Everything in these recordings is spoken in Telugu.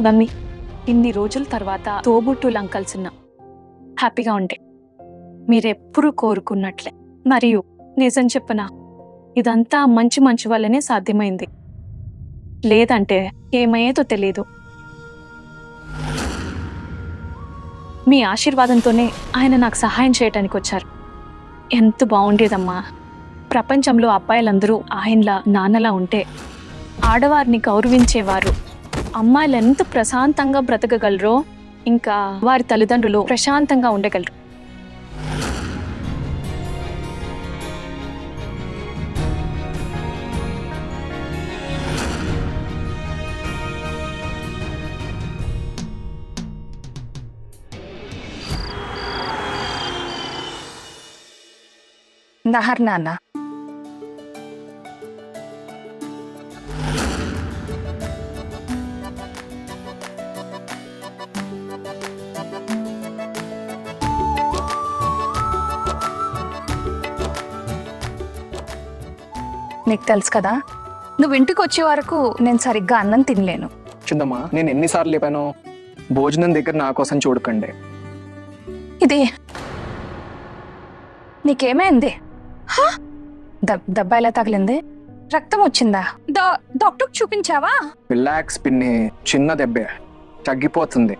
మమ్మీ, ఇన్ని రోజుల తర్వాత తోబుట్టులు అంకల్స్ ఉన్నా హ్యాపీగా ఉంటే మీరెప్పుడు కోరుకున్నట్లే. మరియు నిజం చెప్పనా, ఇదంతా మంచి మంచి వల్లనే సాధ్యమైంది. లేదంటే ఏమయ్యేదో తెలీదు. మీ ఆశీర్వాదంతోనే ఆయన నాకు సహాయం చేయటానికి వచ్చారు. ఎంత బాగుండేదమ్మా. ప్రపంచంలో అబ్బాయిలందరూ ఆయనలా నాన్నలా ఉంటే ఆడవారిని గౌరవించేవారు. అమ్మాయిలు ఎంత ప్రశాంతంగా బ్రతకగలరో ఇంకా వారి తల్లిదండ్రులు ప్రశాంతంగా ఉండగలరు. నహర్ నాన్న, నీకు తెలుసు కదా, నువ్వు ఇంటికి వచ్చే వరకు నేను సరిగ్గా అన్నం తినలేను. చిందమ్మా, నేను ఎన్నిసార్లు లేపాను, భోజనం దగ్గర నా కోసం చూడకండి. ఇది నీకేమైంది? దెబ్బ ఎలా తగిలింది? రక్తం వచ్చిందా? డాక్టర్ చూపించావా? రిలాక్స్ పిన్ని, చిన్న దెబ్బే, తగ్గిపోతుంది.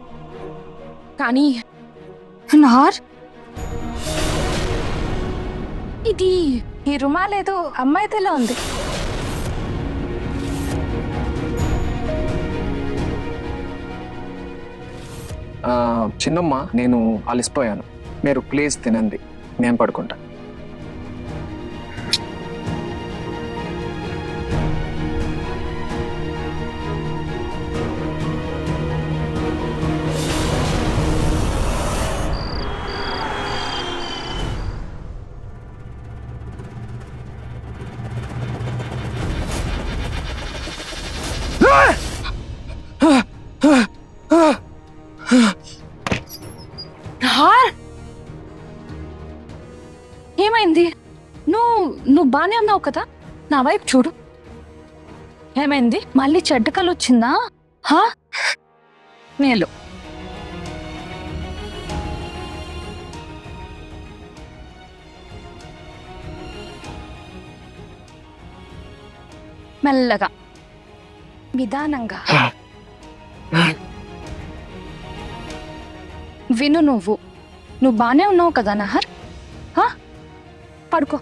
కానీ నార్, ఇది ఈ రుమాలేదో అమ్మాయితేలా ఉంది. చిన్నమ్మ, నేను అలసిపోయాను, మీరు ప్లీజ్ తినండి, నేను పడుకుంటా. ఏమైంది? నువ్వు బానే ఉన్నావు కదా? నా వైపు చూడు. ఏమైంది? మళ్ళీ చెడ్డకలు వచ్చిందా? మేలు. మెల్లగా, నిదానంగా విను. నువ్వు బానే ఉన్నావు కదా నహర్? పడుకో.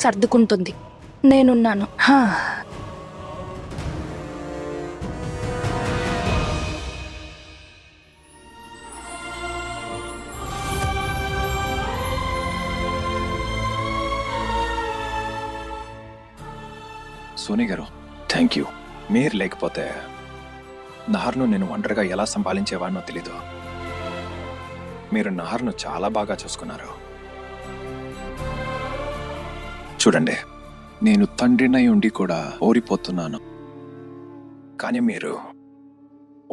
సర్దుకుంటుంది, నేనున్నాను. సోనీ గారు, థ్యాంక్ యూ. మీరు లేకపోతే నహర్ను నేను ఒంటరిగా ఎలా సంపాదించేవాడినో తెలీదు. మీరు నహర్ను చాలా బాగా చూసుకున్నారు. చూడండి, నేను తండ్రినై ఉండి కూడా ఓడిపోతున్నాను, కానీ మీరు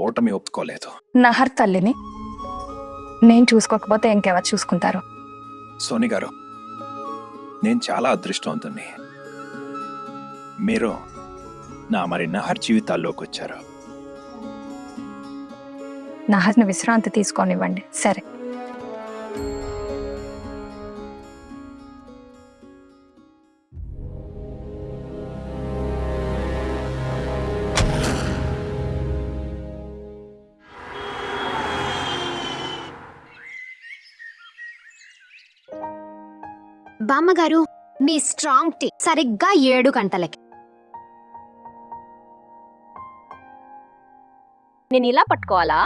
ఓటమి ఒప్పుకోలేదు. నహర్ తల్లిని నేను చూసుకోకపోతే ఇంకెవరు చూసుకుంటారు? సోనీ గారు, నేను చాలా అదృష్టవంతుణ్ణి. మీరు నా మరి నహర్ జీవితాల్లోకి వచ్చారు. నహర్ని విశ్రాంతి తీసుకోనివ్వండి. సరే, బామ్మగారు, మీ స్ట్రాంగ్ టీ సరిగ్గా 7 గంటలకి. నేను ఇలా పట్టుకోవాలా?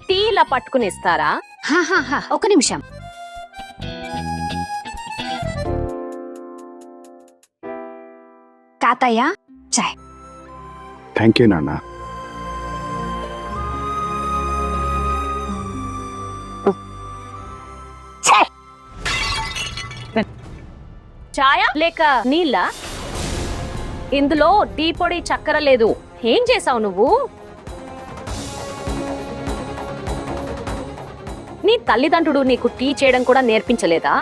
టీ ఇలా పట్టుకుని ఇస్తారా? ఒక నిమిషం. తాతయ్య, చాయ్. థ్యాంక్ యూ నాన్న. చాయా లేక నీళ్ళ? ఇందులో టీ పొడి, చక్కెర లేదు. ఏం చేసావు నువ్వు? నీ తల్లిదండ్రుడు నీకు టీ చేయడం కూడా నేర్పించలేదా?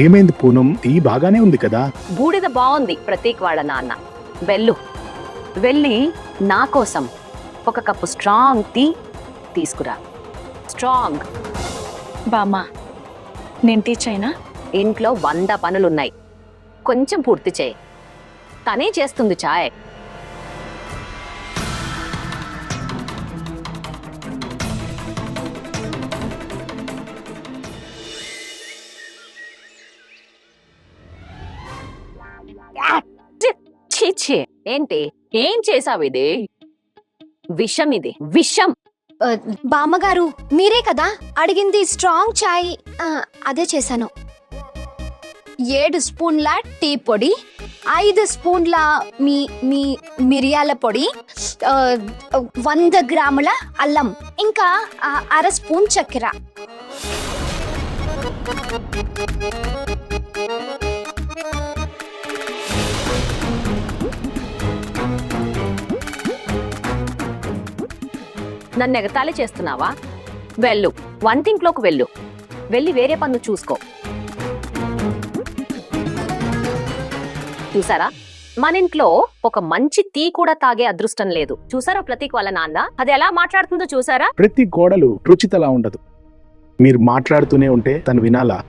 ఏమైంది పూనం, టీ బాగానే ఉంది కదా. బూడిద బాగుంది ప్రతీక్ వాళ్ళ నాన్న. వెళ్ళి నా కోసం ఒక కప్పు స్ట్రాంగ్ టీ తీసుకురా. స్ట్రాంగ్. బామ్మ, నేను టీ చేయనా? ఇంట్లో 100 పనులున్నాయి, కొంచెం పూర్తి చేయి. తనే చేస్తుంది చాయ్. చీచే, ఏంటి ఏం చేసావు? ఇది విషం, ఇది విషం. బామ్మగారు మీరే కదా అడిగింది స్ట్రాంగ్ చాయ్. అదే చేశాను. 7 స్పూన్ల టీ పొడి, 5 స్పూన్ల మిరియాల పొడి, 100 గ్రాముల అల్లం, ఇంకా 1/2 స్పూన్ చక్కెర. నన్ను ఎగతాళి చేస్తున్నావా? వెళ్ళు, వంటింట్లోకి వెళ్ళి వేరే పనులు చూసుకో. చూసారా, మన ఇంట్లో ఒక మంచి టీ కూడా తాగే అదృష్టం లేదు. చూసారా ప్రతీక్ వాళ్ళ నాన్న అది ఎలా మాట్లాడుతుందో చూసారా? ప్రతి కోడలు రుచితలా ఉండదు. మీరు మాట్లాడుతూనే ఉంటే తను వినాలా?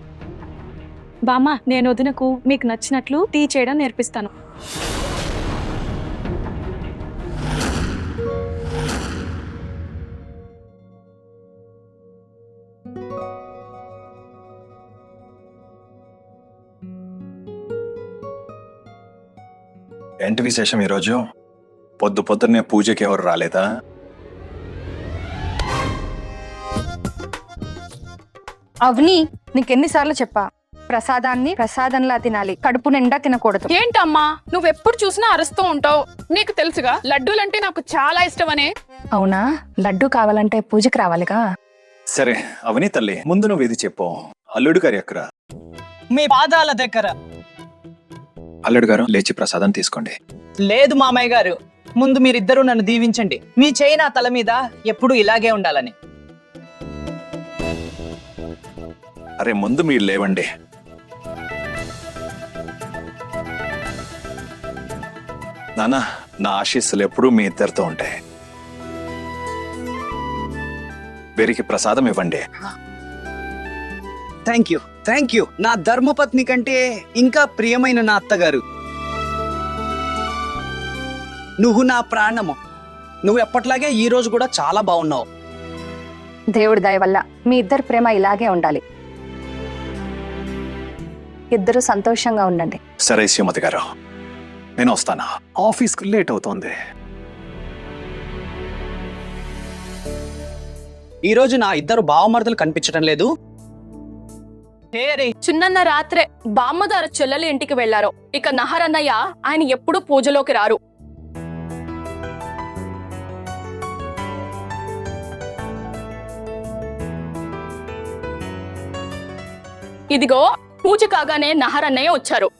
బామ్మ, నేను వదినకు మీకు నచ్చినట్లు టీ చేయడం నేర్పిస్తాను. ఏంటి విశేషం ఈరోజు? పొద్దున్నే పూజకి ఎవరు రాలేదా? అవని, నీకెన్నిసార్లు చెప్పా, ప్రసాదాన్ని ప్రసాదంలా తినాలి, కడుపు నిండా తినకూడదు. ఏంటమ్మా నువ్వెప్పుడు చూసినా అరుస్తూ ఉంటావు? నీకు తెలుసుగా లడ్డూలంటే నాకు చాలా ఇష్టమనే. అవునా, లడ్డు కావాలంటే పూజకి రావాలిగా. సరే అవని తల్లి, ముందు నువ్వు ఇది చెప్పు. అల్లుడు గారు ఎక్కడ? మీ పాదాల దగ్గర. అల్లుడు గారు లేచి ప్రసాదం తీసుకోండి. లేదు మామయ్య గారు, ముందు మీరిద్దరూ నన్ను దీవించండి. మీ చేయి నా తల మీద ఎప్పుడు ఇలాగే ఉండాలని. అరే ముందు మీరు లేవండి. నానా, నా ఆశీస్సులు ఎప్పుడూ మీ ఇద్దరితో ఉంటాయి. వీరికి ప్రసాదం ఇవ్వండి. థ్యాంక్ యూ నా ధర్మపత్ని కంటే ఇంకా ప్రియమైన నా అత్తగారు. నువ్వు నా ప్రాణము. నువ్వు ఎప్పట్లాగే ఈ రోజు కూడా చాలా బాగున్నావు. దేవుడి దయ వల్ల మీ ఇద్దరి ప్రేమ ఇలాగే ఉండాలి. ఇద్దరు సంతోషంగా ఉండండి. సరే శ్రీమతి గారు, నేను వస్తానా? ఆఫీస్కి లేట్ అవుతోంది. ఈ రోజు నా ఇద్దరు బావమరుదులు కనిపించడం లేదు. చిన్నన్న రాత్రే బామ్మదార చెల్లెలి ఇంటికి వెళ్లారు. ఇక నహరన్నయ్య ఆయన ఎప్పుడూ పూజలోకి రారు. ఇదిగో పూజ కాగానే నహరన్నయ్య వచ్చారు.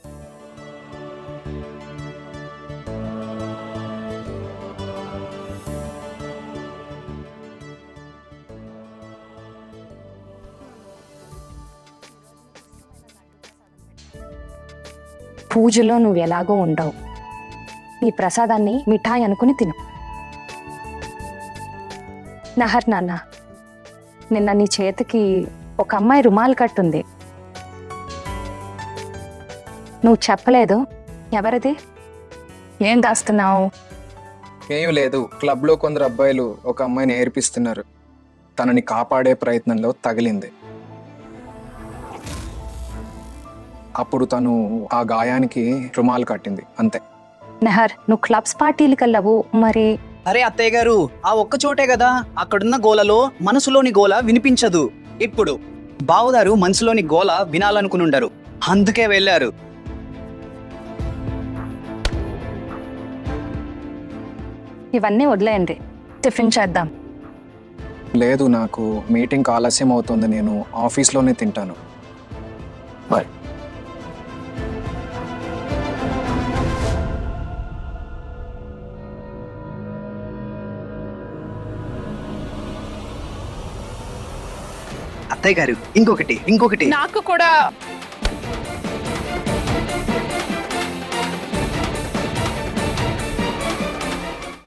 పూజలో నువ్వు ఎలాగో ఉండవు. ఈ ప్రసాదాన్ని మిఠాయి అనుకుని తిను. నహర్ నాన్న, నిన్న నీ చేతికి ఒక అమ్మాయి రుమాలు కట్టుంది. నువ్వు చెప్పలేదు, ఎవరిది? ఏం దాస్తున్నావు? ఏం లేదు, క్లబ్లో కొందరు అబ్బాయిలు ఒక అమ్మాయిని ఏర్పిస్తున్నారు. తనని కాపాడే ప్రయత్నంలో తగిలింది. అప్పుడు తను ఆ గాయానికి రుమాలు కట్టింది, అంతే. నెహర్, నువ్వు క్లబ్స్ పార్టీలకు వెళ్ళవు మరి? అరే అత్తయ్య గారు, ఆ ఒక్క చోటే కదా, అక్కడున్న గోలలో మనసులోని గోల వినిపించదు. ఇప్పుడు బావగారు మనసులోని గోల వినాలనుకునుండరు, అందుకే వెళ్ళారు. ఇవన్నీ వదిలేయండి, టిఫిన్ చేద్దాం. లేదు, నాకు మీటింగ్ ఆలస్యం అవుతుంది. నేను ఆఫీస్లోనే తింటాను. బాయ్. అత్తయ్య గారు ఇంకొకటి నాకు కూడా